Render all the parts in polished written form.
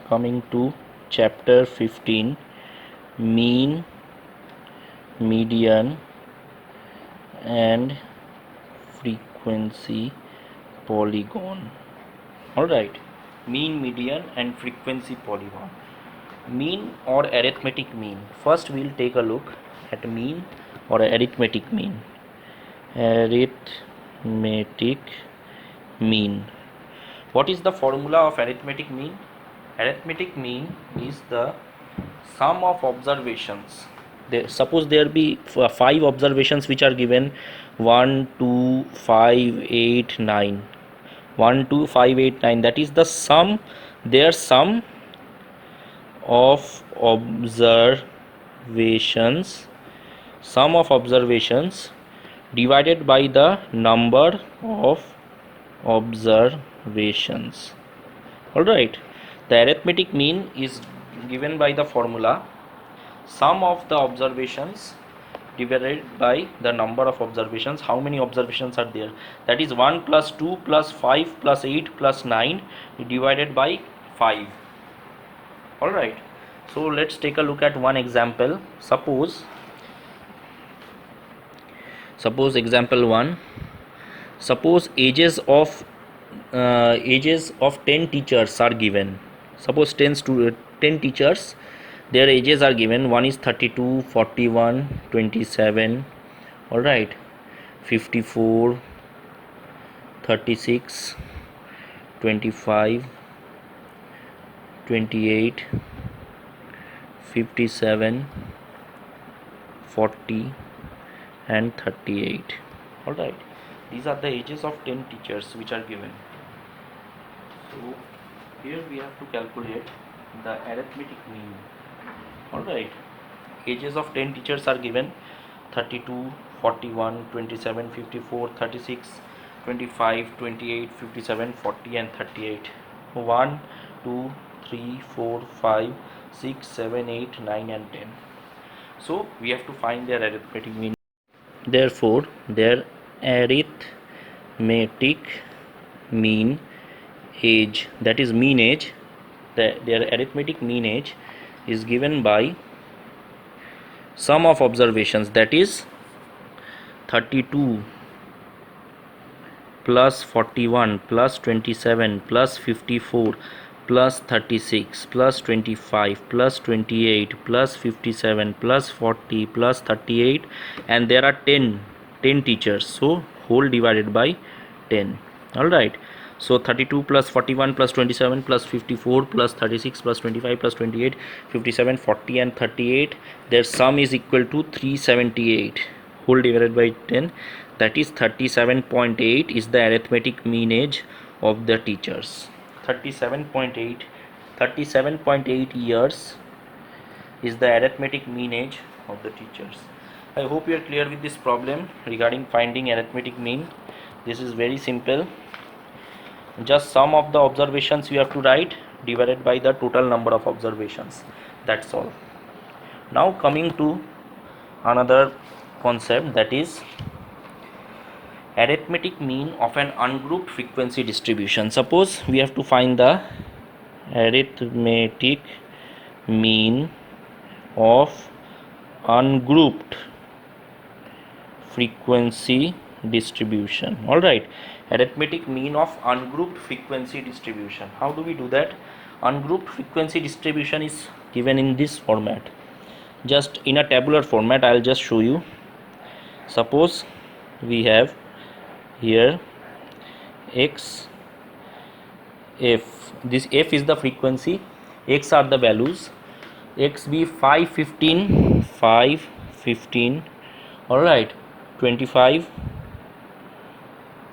Coming to chapter 15, mean, median and frequency polygon. Alright, mean, median and frequency polygon. Mean or arithmetic mean. First we'll take a look at mean or arithmetic mean. Arithmetic mean. What is the formula of arithmetic mean? Arithmetic mean is the sum of observations. Suppose there be 5 observations which are given 1, 2, 5, 8, 9. 1, 2, 5, 8, 9. That is the sum, their sum of observations, divided by the number of observations. Alright, the arithmetic mean is given by the formula sum of the observations divided by the number of observations. How many observations are there? That is 1 plus 2 plus 5 plus 8 plus 9 divided by 5. Alright, so let's take a look at one example. Suppose example 1. Suppose ages of 10 teachers are given. Suppose 10 teachers, their ages are given. One is 32, 41, 27, all right, 54, 36, 25, 28, 57, 40 and 38. All right, these are the ages of 10 teachers which are given. So here we have to calculate the arithmetic mean. Alright, ages of 10 teachers are given 32, 41, 27, 54, 36, 25, 28, 57, 40 and 38. 1, 2, 3, 4, 5, 6, 7, 8, 9 and 10. So we have to find their arithmetic mean. Therefore, their arithmetic mean age, that is mean age, their arithmetic mean age is given by sum of observations, that is 32 plus 41 plus 27 plus 54 plus 36 plus 25 plus 28 plus 57 plus 40 plus 38, and there are 10 teachers, so whole divided by 10. All right, so 32 plus 41 plus 27 plus 54 plus 36 plus 25 plus 28, 57, 40 and 38, their sum is equal to 378 whole divided by 10, that is 37.8 is the arithmetic mean age of the teachers. 37.8 years is the arithmetic mean age of the teachers. I hope you are clear with this problem regarding finding arithmetic mean. This is very simple. Just sum of the observations you have to write divided by the total number of observations. That's all. Now coming to another concept, that is arithmetic mean of an ungrouped frequency distribution. Suppose we have to find the arithmetic mean of ungrouped frequency distribution. All right, arithmetic mean of ungrouped frequency distribution. How do we do that? Ungrouped frequency distribution is given in this format, just in a tabular format. I'll just show you. Suppose we have here x, f, this f is the frequency, x are the values, x be 5, 15, 5, 15, all right, 25,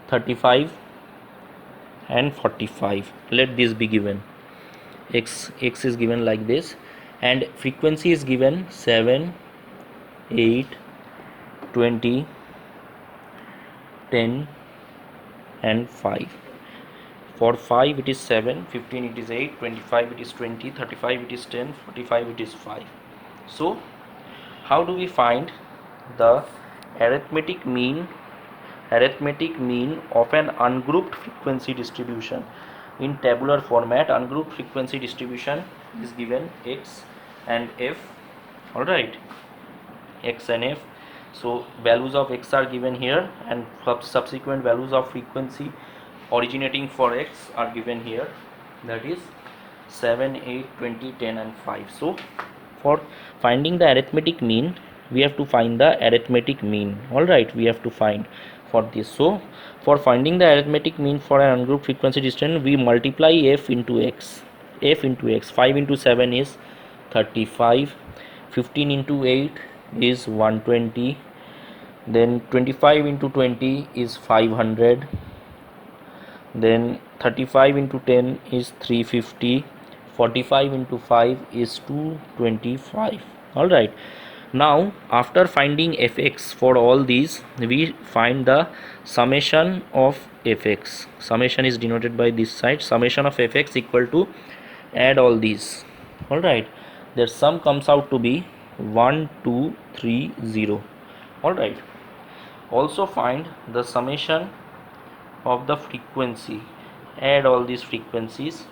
35 and 45. Let this be given. X is given like this, and frequency is given 7, 8, 20, 10 and 5. For 5 it is 7, 15 it is 8, 25 it is 20, 35 it is 10, 45 it is 5. So how do we find the arithmetic mean of an ungrouped frequency distribution? in tabular format. Ungrouped frequency distribution is given x and f. All right, x and f. So values of x are given here, and subsequent values of frequency originating for x are given here, that is 7, 8, 20, 10 and 5. So for finding the arithmetic mean, we have to find the arithmetic mean. All right, we have to find for this. So for finding the arithmetic mean for an ungrouped frequency distribution, we multiply f into x. 5 into 7 is 35, 15 into 8 is 120, then 25 into 20 is 500, then 35 into 10 is 350, 45 into 5 is 225. All right, now after finding fx for all these, we find the summation of fx. Summation is denoted by this side. Summation of fx equal to add all these. All right, their sum comes out to be 1230. All right, also find the summation of the frequency. Add all these frequencies.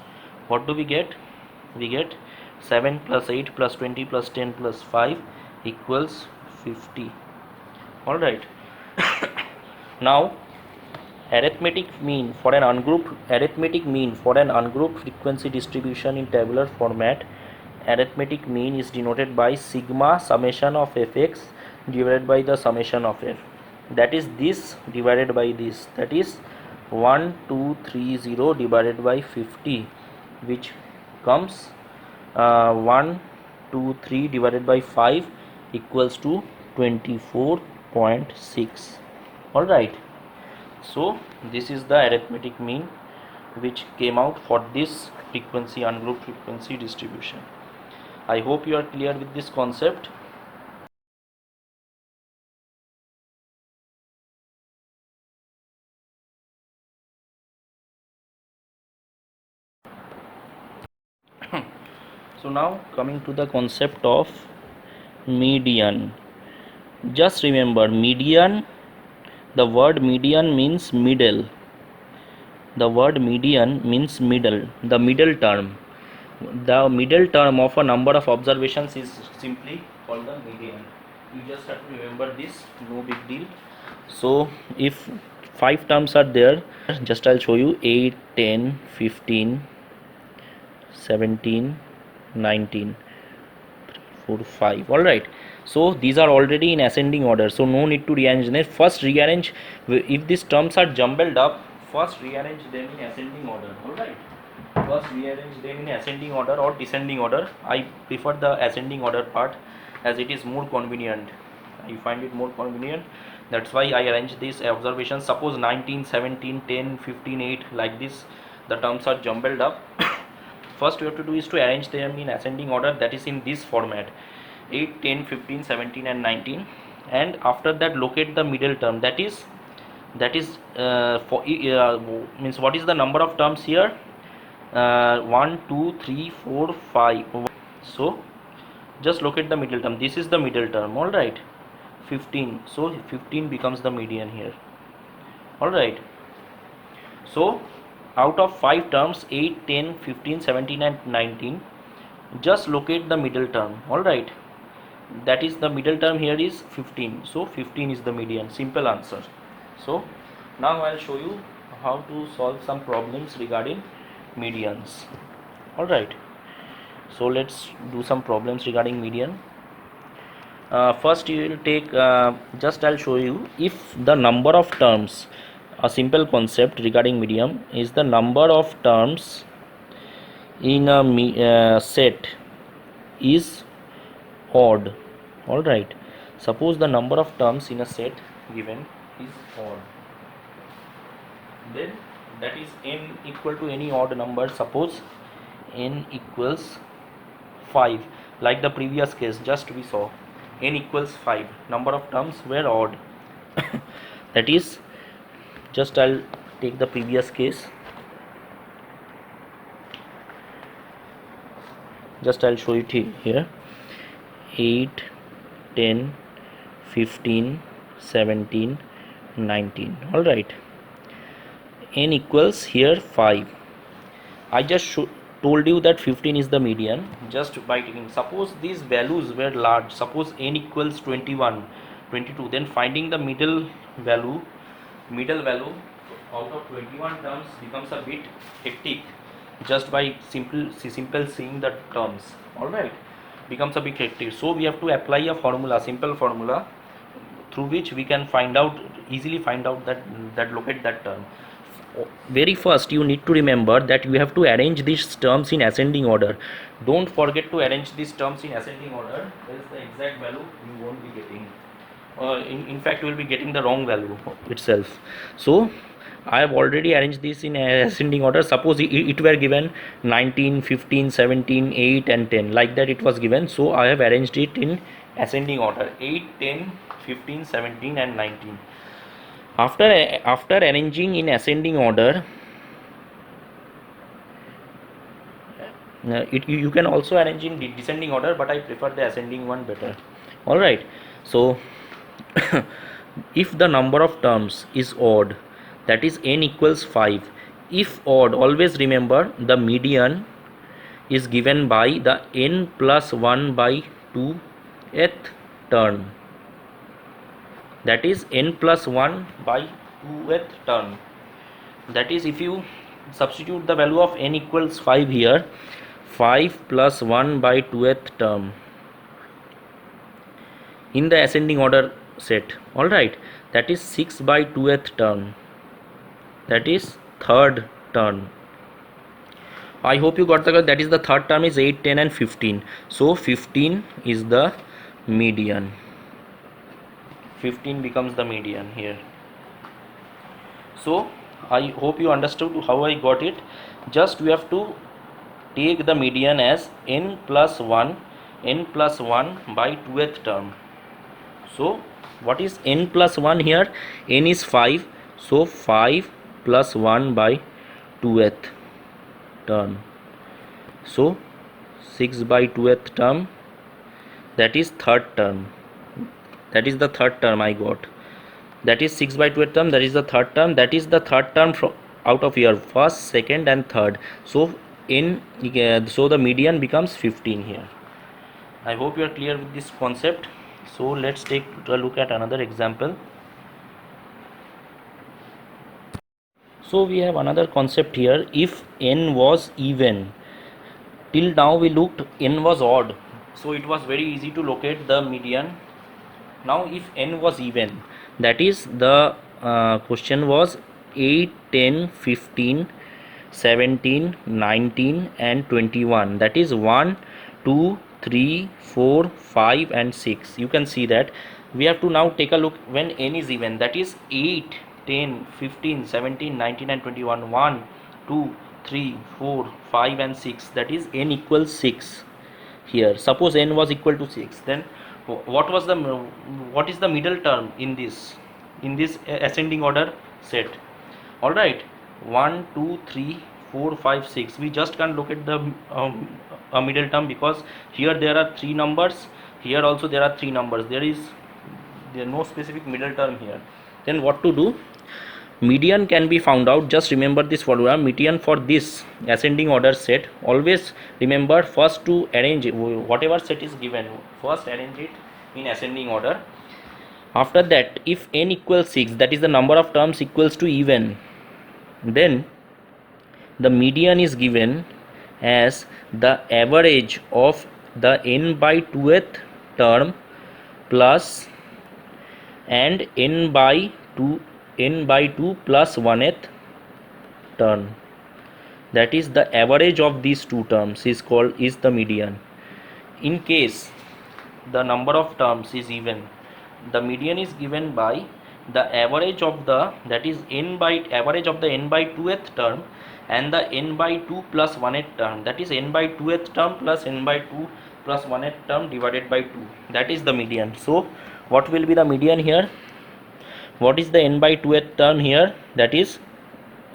What do we get? We get 7 plus 8 plus 20 plus 10 plus 5 equals 50. All right. Now arithmetic mean for an ungrouped frequency distribution in tabular format. Arithmetic mean is denoted by sigma summation of fx divided by the summation of f, that is this divided by this, that is 1230 divided by 50, which comes 123 divided by 5 equals to 24.6. all right, so this is the arithmetic mean which came out for this frequency, ungrouped frequency distribution. I hope you are clear with this concept. So now coming to the concept of median. Just remember, median, the word median means middle. The word median means middle, the middle term. The middle term of a number of observations is simply called the median. You just have to remember this, no big deal. So if 5 terms are there, just I'll show you 8, 10, 15, 17, 19, 4, 5. all right, so these are already in ascending order, so no need to rearrange them. First rearrange, if these terms are jumbled up, first rearrange them in ascending order. all right, first rearrange them in ascending order or descending order. I prefer the ascending order part as it is more convenient. I find it more convenient, that's why I arrange these observations. Suppose 19, 17, 10, 15, 8 like this, the terms are jumbled up. First you have to do is to arrange them in ascending order, that is in this format: 8, 10, 15, 17 and 19, and after that locate the middle term, that is means what is the number of terms here, 1 2 3 4 5. So just locate the middle term, this is the middle term. all right, 15, so 15 becomes the median here. all right, so out of 5 terms, 8, 10, 15, 17 and 19, just locate the middle term. all right, that is the middle term here is 15, so 15 is the median. Simple answer. So now I'll show you how to solve some problems regarding medians. all right, so let's do some problems regarding median. First you will take just I'll show you, if the number of terms, a simple concept regarding median is the number of terms in a set is odd. all right, suppose the number of terms in a set given is odd, then that is n equal to any odd number. Suppose n equals 5, like the previous case just we saw, n equals 5, number of terms were odd. That is, just I'll take the previous case, just I'll show it here: 8, 10, 15, 17, 19. all right, n equals here 5. I just told you that 15 is the median just by taking, suppose these values were large, suppose n equals 21, 22, then finding the value middle value out of 21 terms becomes a bit hectic just by simple seeing the terms. All right, becomes a bit hectic, so we have to apply a formula, simple formula, through which we can easily find out that locate that term. Very first you need to remember that you have to arrange these terms in ascending order. Don't forget to arrange these terms in ascending order, else the exact value you won't be getting. In fact you will be getting the wrong value itself. So I have already arranged this in ascending order. Suppose it were given 19, 15, 17, 8 and 10, like that it was given, so I have arranged it in ascending order: 8, 10, 15, 17 and 19. After arranging in ascending order, you can also arrange in descending order, but I prefer the ascending one better. All right, so if the number of terms is odd, that is n equals 5, if odd, always remember the median is given by the n plus 1 by 2th term, that is n plus 1 by 2th term. That is, if you substitute the value of n equals 5 here, 5 plus 1 by 2th term in the ascending order set, all right, that is 6 by 2th term, that is third term. I hope you got the, that is the third term is 8, 10 and 15, so 15 is the median. 15 becomes the median here. So I hope you understood how I got it. Just we have to take the median as n plus 1 by 2th term. So what is n plus 1 here? N is 5, so 5 plus 1 by 2th term, so 6 by 2th term, that is third term, that is the third term I got, that is 6 by 2th term, that is the third term, that is the third term from out of here, first, second and third. So so the median becomes 15 here. I hope you are clear with this concept. So let's take a look at another example. So we have another concept here. If n was even, till now we looked n was odd, so it was very easy to locate the median. Now if n was even, that is the question was 8, 10, 15, 17, 19 and 21, that is 1, 2, 3, 4, 5 and 6. You can see that we have to now take a look when n is even, that is 8, 10, 15, 17, 19 and 21, 1, 2, 3, 4, 5 and 6, that is n equals 6 here. Suppose n was equal to 6, then what is the middle term in this ascending order set? All right, 1, 2, 3, 4, 5, 6. We just can't look at the middle term, because here there are 3 numbers, here also there are 3 numbers, there is no specific middle term here. Then what to do? Median can be found out. Just remember this formula. Median for this ascending order set, always remember first to arrange whatever set is given, first arrange it in ascending order. After that, if n equals 6, that is the number of terms equals to even, then the median is given as the average of the n by 2th term plus and n by 2 plus 1th term, that is the average of these two terms is the median. In case the number of terms is even, the median is given by the average of the, that is average of the n by 2th term and the n by 2 plus 1th term, that is n by 2th term plus n by 2 plus 1th term divided by 2, that is the median. So what will be the median here? What is the n by 2th term here? That is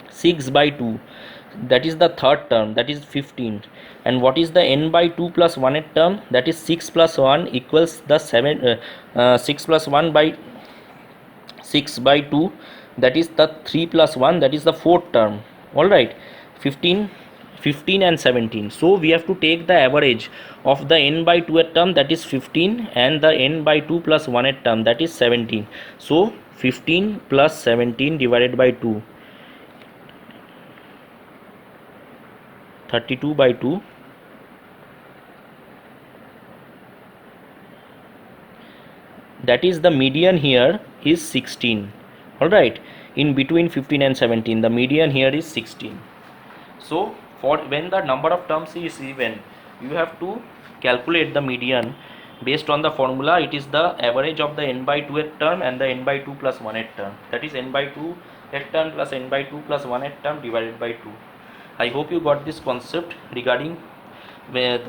6 by 2, that is the third term, that is 15. And what is the n by 2 plus 1th term? That is 6 plus 1 equals the 6 plus 1 by 6 by 2, that is the 3 plus 1, that is the fourth term. All right, 15 15 and 17. So we have to take the average of the n by 2th term, that is 15, and the n by 2 plus 1th term, that is 17. So 15 plus 17 divided by 2, 32 by 2, that is the median here is 16. Alright, in between 15 and 17 the median here is 16. So for when the number of terms is even, you have to calculate the median based on the formula. It is the average of the n by 2th term and the n by 2 plus 1th term, that is n by 2th term plus n by 2 plus 1th term divided by 2. I hope you got this concept regarding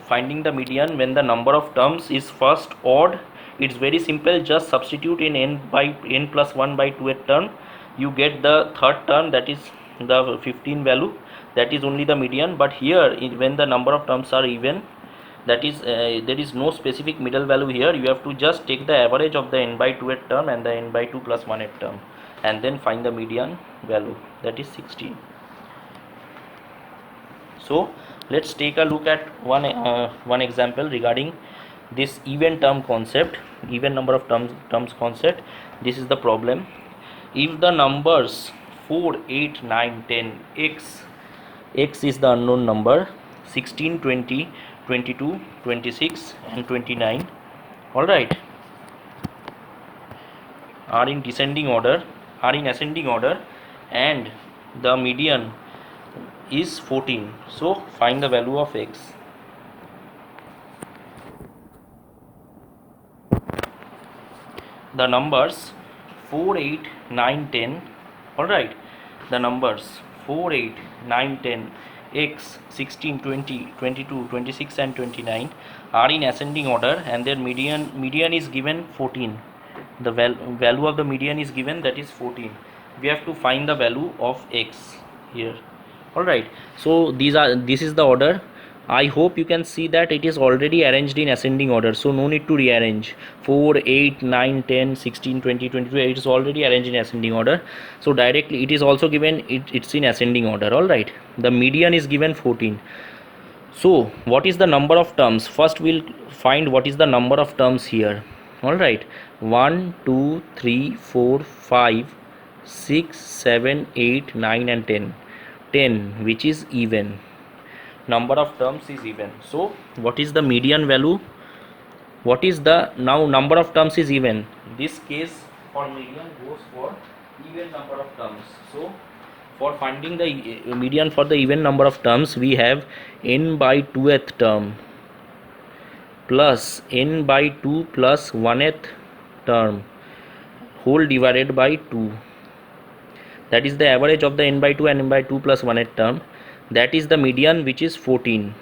finding the median when the number of terms is first odd. It's very simple, just substitute in n by n plus 1 by 2th term, you get the third term, that is the 15 value, that is only the median. But here when the number of terms are even, that is there is no specific middle value here, you have to just take the average of the n by 2th term and the n by 2 plus 1th term and then find the median value, that is 16. So let's take a look at one example regarding this even term concept, even number of terms concept. This is the problem. If the numbers 4, 8, 9, 10, x is the unknown number, 16, 20, 22, 26 and 29, alright, are in ascending order, and the median is 14. So find the value of x. The numbers 4, 8, 9, 10, alright, the numbers 4, 8, 9, 10, x, 16, 20, 22, 26 and 29 are in ascending order and their median is given 14. The value of the median is given, that is 14. We have to find the value of x here. Alright, so this is the order. I hope you can see that it is already arranged in ascending order, so no need to rearrange. 4, 8, 9, 10, 16, 20, 22, it is already arranged in ascending order. So directly it is also given, it's in ascending order. Alright, the median is given 14. So what is the number of terms? First we'll find what is the number of terms here. Alright, 1, 2, 3, 4, 5, 6, 7, 8, 9 and 10. 10 which is even, number of terms is even. So what is the median value? What is the, now number of terms is even, this case for median goes for even number of terms. So for finding the median for the even number of terms, we have n by 2th term plus n by 2 plus 1th term whole divided by 2, that is the average of the n by 2 and n by 2 plus 1th term, that is the median, which is 14.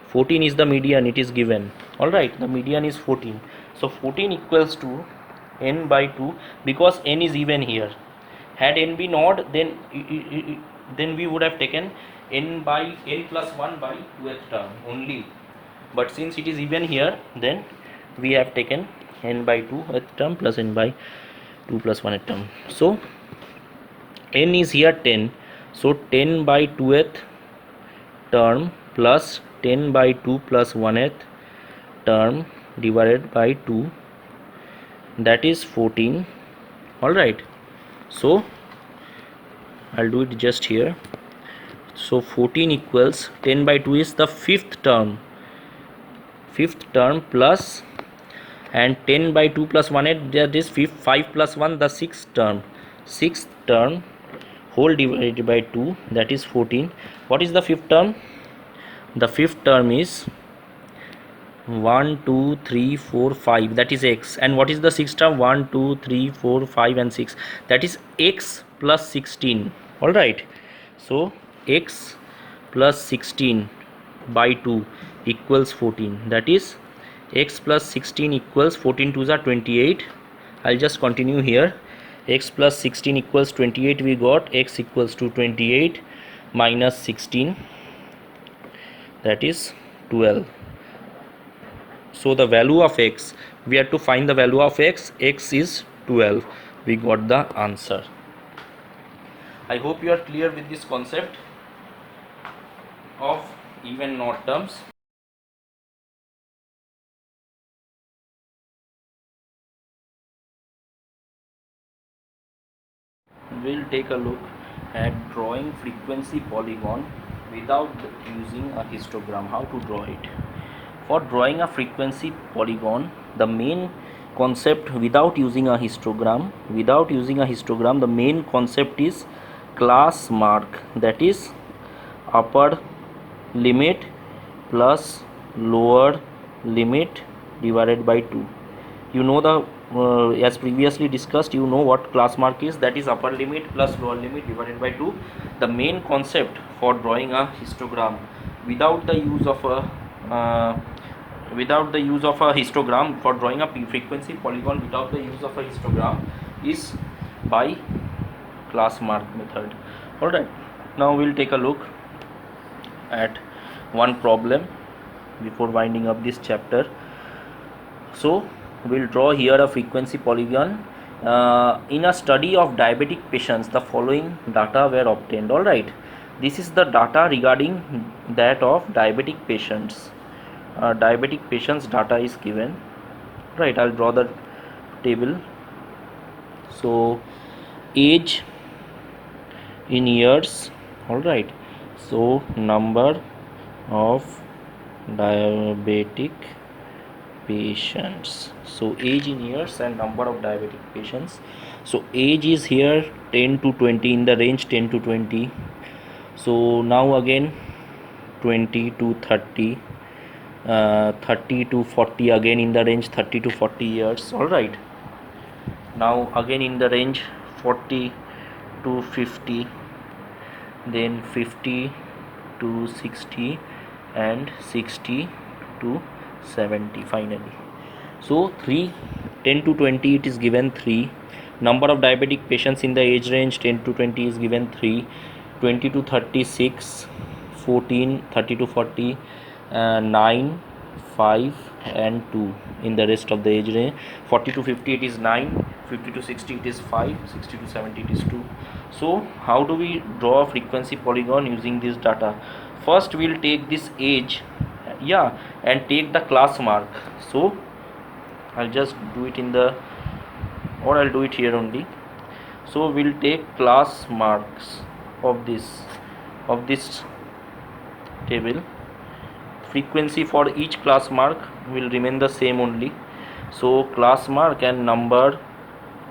14 is the median, it is given. Alright, the median is 14. So 14 equals to n by 2, because n is even here. Had n been odd, then we would have taken n by n plus 1 by 2th term only. But since it is even here, then we have taken n by 2th term plus n by 2 plus 1th term. So n is here 10. So 10 by 2th term plus 10 by 2 plus 1th term divided by 2, that is 14. Alright, so I'll do it just here. So 14 equals 10 by 2 is the fifth term plus, and 10 by 2 plus 1th, that is 5 plus 1, the sixth term whole divided by 2, that is 14. What is the fifth term? The fifth term is 1, 2, 3, 4, 5, that is x. And what is the sixth term? 1, 2, 3, 4, 5 and 6, that is x plus 16. Alright, so x plus 16 by 2 equals 14, that is x plus 16 equals 14 2s are 28. I'll just continue here. X plus 16 equals 28, we got x equals to 28 minus 16, that is 12. So the value of x, we have to find the value of x is 12. We got the answer. I hope you are clear with this concept. of even and odd terms. We'll take a look at drawing frequency polygon without using a histogram. How to draw it? For drawing a frequency polygon, the main concept without using a histogram, the main concept is class mark, that is upper limit plus lower limit divided by 2. You know the as previously discussed, you know what class mark is, that is upper limit plus lower limit divided by 2. The main concept for drawing a histogram without the use of a histogram, for drawing a frequency polygon without the use of a histogram, is by class mark method. Alright, now we'll take a look at one problem before winding up this chapter. So we'll draw here a frequency polygon. In a study of diabetic patients, the following data were obtained. Alright, this is the data regarding that of diabetic patients. Diabetic patients data is given. Right, I'll draw the table. So age in years. Alright, so number of diabetic patients, so age in years and number of diabetic patients. So age is here 10 to 20, in the range 10 to 20. So now again 20 to 30, 30 to 40, again in the range 30 to 40 years. All right, now again in the range 40 to 50, then 50 to 60 and 60 to 70 finally. So 3, 10 to 20 it is given 3. Number of diabetic patients in the age range 10 to 20 is given 3. 20 to 36, 14, 30 to 40, 9, 5 and 2 in the rest of the age range. 40 to 50 it is 9, 50 to 60 it is 5, 60 to 70 it is 2. So how do we draw a frequency polygon using this data? First we'll take this age, and take the class mark. So I'll just do it I'll do it here only. So we'll take class marks of this table. Frequency for each class mark will remain the same only. So class mark and number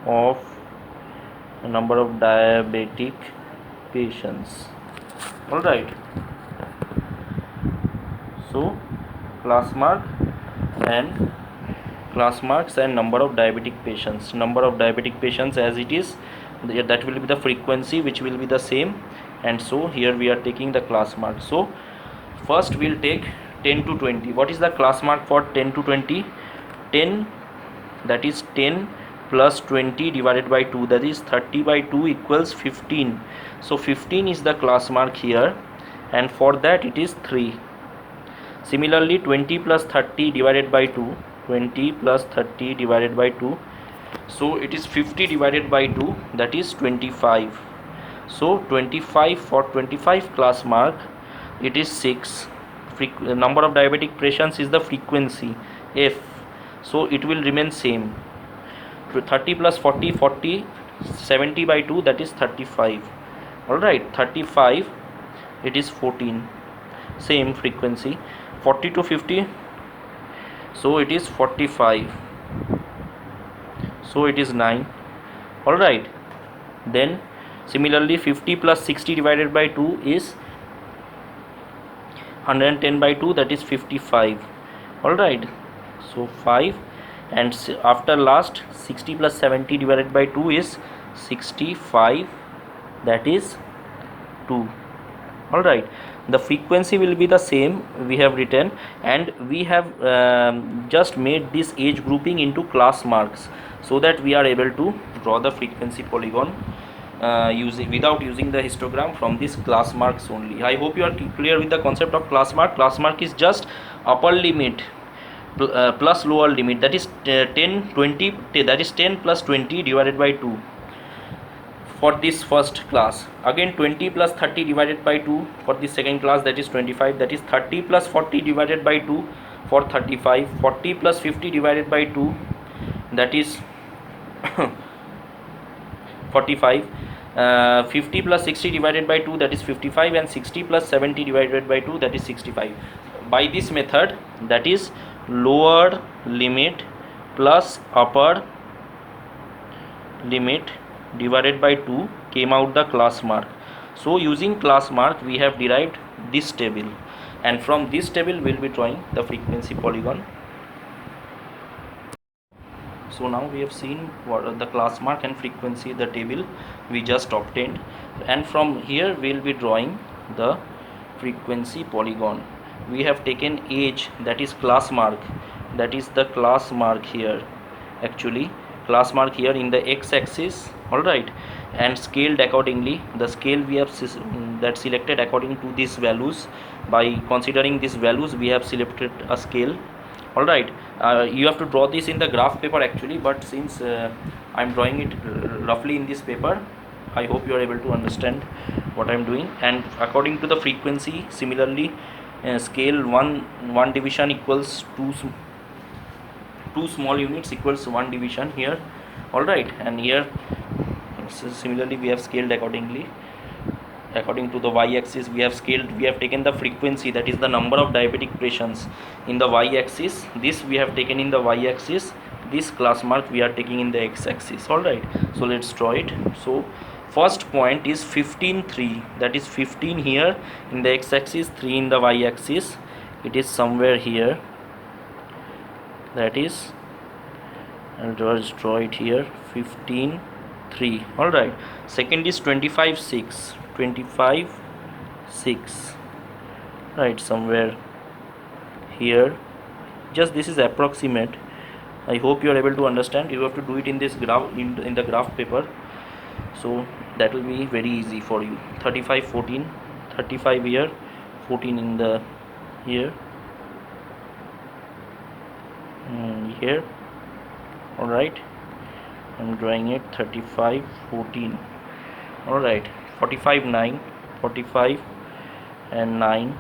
of diabetic patients. All right, so class marks and number of diabetic patients. Number of diabetic patients as it is, that will be the frequency which will be the same, and so here we are taking the class mark. So first we'll take 10 to 20. What is the class mark for 10 to 20? 10, that is 10 plus 20 divided by 2, that is 30 by 2 equals 15. So 15 is the class mark here, and for that it is 3. Similarly 20 plus 30 divided by 2, 20 plus 30 divided by 2, so it is 50 divided by 2, that is 25. So 25, for 25 class mark it is 6. Number of diabetic patients is the frequency f, so it will remain same. 30 plus 40, 40, 70 by 2, that is 35. Alright, 35 it is 14, same frequency. 40 to 50, so it is 45, so it is 9. Alright, then similarly 50 plus 60 divided by 2 is 110 by 2, that is 55. Alright, so 5, and after last 60 plus 70 divided by 2 is 65, that is 2. Alright, the frequency will be the same, we have written, and we have just made this age grouping into class marks, so that we are able to draw the frequency polygon without using the histogram from this class marks only. I hope you are clear with the concept of class mark. Class mark is just upper limit plus lower limit, that is 10, 20, that is 10 plus 20 divided by 2. for this first class. Again 20 plus 30 divided by 2 for the second class, that is 25. That is 30 plus 40 divided by 2 for 35. 40 plus 50 divided by 2, that is 45. 50 plus 60 divided by 2, that is 55, and 60 plus 70 divided by 2, that is 65. By this method, that is lower limit plus upper limit divided by 2, came out the class mark. So using class mark we have derived this table, and from this table we will be drawing the frequency polygon. So now we have seen what are the class mark and frequency, the table we just obtained, and from here we will be drawing the frequency polygon. We have taken age, that is class mark, that is the class mark here, actually class mark here in the x-axis, alright, and scaled accordingly. The scale we have that selected according to these values. By considering these values we have selected a scale, alright. You have to draw this in the graph paper actually, but since I am drawing it roughly in this paper, I hope you are able to understand what I am doing. And according to the frequency, similarly scale one division equals two small units equals one division here, alright. And here similarly we have scaled accordingly. According to the y-axis we have taken the frequency, that is the number of diabetic patients in the y-axis. This we have taken in the y-axis, this class mark we are taking in the x-axis, alright. So let's draw it. So first point is 15, 3, that is 15 here in the x-axis, 3 in the y-axis. It is somewhere here, that is, I'll just draw it here, 15, 3, alright. Second is 25, 6, 25, 6, right, somewhere here. Just this is approximate. I hope you are able to understand. You have to do it in this graph, in the graph paper, so that will be very easy for you. 35, 14, 35 here, 14 in the here, here, alright. I'm drawing it 35, 14, alright. 45, 9, 45 and 9,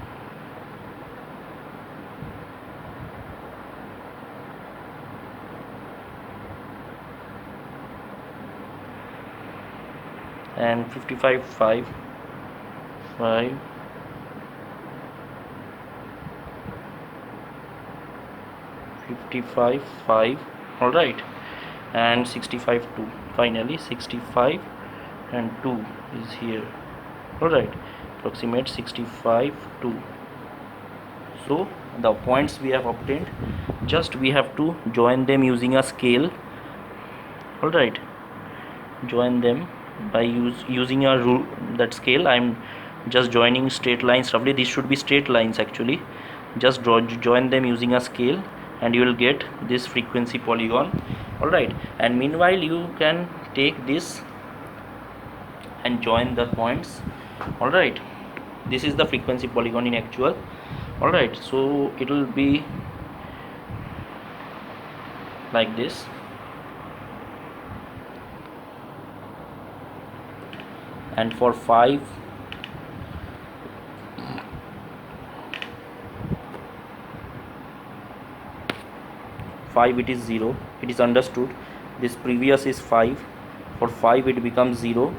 and 55, 5, 5, 55, 5, alright. And 65, 2, finally 65 and 2 is here, alright. Approximate 65, 2. So the points we have obtained, just we have to join them using a scale, alright. Join them by using a rule, that scale. I'm just joining straight lines roughly. These should be straight lines actually. Just join them using a scale and you will get this frequency polygon, alright. And meanwhile you can take this and join the points, alright. This is the frequency polygon in actual, alright. So it will be like this. And for 5, it is 0. It is understood. This previous is 5. For 5 it becomes 0.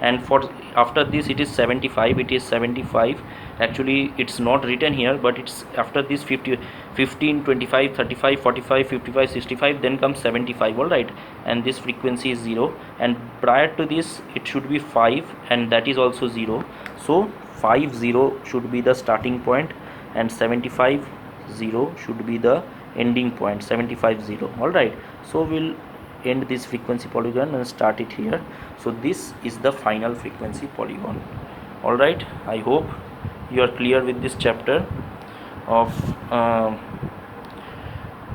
And for after this it is 75. It is 75. Actually it's not written here, but it's after this 50, 15, 25, 35, 45, 55, 65, then comes 75, alright. And this frequency is 0. And prior to this it should be 5, and that is also 0. So 5, 0 should be the starting point, and 75, 0 should be the ending point, 75, 0, alright. So we'll end this frequency polygon and start it here. So this is the final frequency polygon, alright. I hope you are clear with this chapter of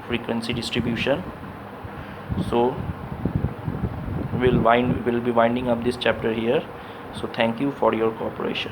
frequency distribution. So we'll be winding up this chapter here. So thank you for your cooperation.